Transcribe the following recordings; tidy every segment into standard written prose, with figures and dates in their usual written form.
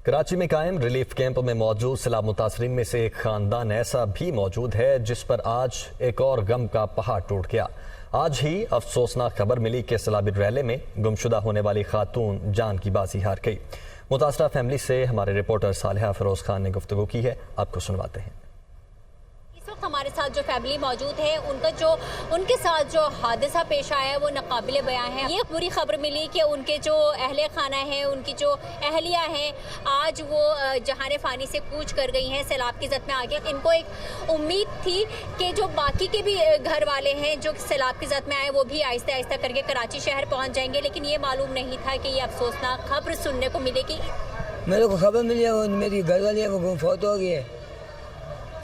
कराची में कायम relief camp में मौजूद सैलाब मुतासरीन में से एक खानदान ऐसा भी मौजूद है जिस पर आज एक और गम का पहाड़ टूट गया। आज ही अफसोसनाक खबर मिली कि सैलाबी रैले में गुमशुदा होने वाली खातून जान की बाजी हार गई। मुतासरा फैमिली से हमारे रिपोर्टर सालिहा फिरोज खान ने गुफ्तगू की है, आपको सुनवाते हैं। इस वक्त हमारे साथ जो फैमिली मौजूद है उनके साथ जो हादसा पेश आया है वो नाकाबिले बयां है। ये बुरी खबर मिली कि उनके जो अहले खाना है, उनकी जो अहलिया हैं, आज वो जहान फ़ानी से कूच कर गई हैं, सैलाब की ज़द में आ गए। इनको एक उम्मीद थी कि जो बाकी के भी घर वाले हैं जो सैलाब की ज़द में आए वो भी आहिस्ता आहिस्ता करके कराची शहर पहुँच जाएंगे, लेकिन ये मालूम नहीं था कि ये अफसोसनाक खबर सुनने को मिलेगी। मेरे को खबर मिली है, मेरी घर वाली है वो फौत हो गई है।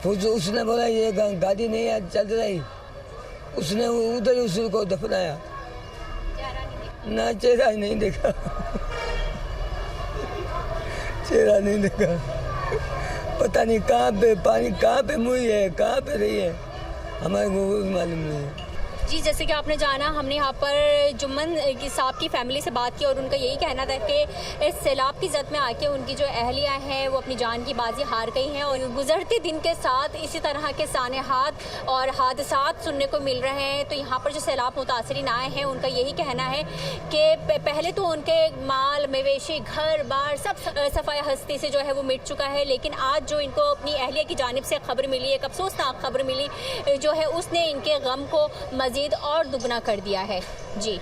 उसने बोला ये गाड़ी नहीं है चल रही, उसने उधर ही उसको दफनाया। ना चेहरा नहीं देखा, चेहरा नहीं देखा, पता नहीं कहाँ पे पानी, कहाँ पे मुई है, कहाँ पे रही है, हमारे को मालूम नहीं है। जी, जैसे कि आपने जाना, हमने यहाँ पर जुम्मन साहब की फैमिली से बात की और उनका यही कहना था कि इस सैलाब की ज़द में आके उनकी जो अहलिया हैं वो अपनी जान की बाजी हार गई हैं और गुज़रते दिन के साथ इसी तरह के सानेहात और हादसात सुनने को मिल रहे हैं। तो यहाँ पर जो सैलाब मुतासरीन आए हैं उनका यही कहना है कि पहले तो उनके माल मवेशी घर बार सब सफ़ाया हस्ती से जो है वो मिट चुका है, लेकिन आज जो इनको अपनी अहलिया की जानिब से खबर मिली, एक अफसोसनाक खबर मिली जो है, उसने इनके गम को मज़ीद और दुगना कर दिया है। जी।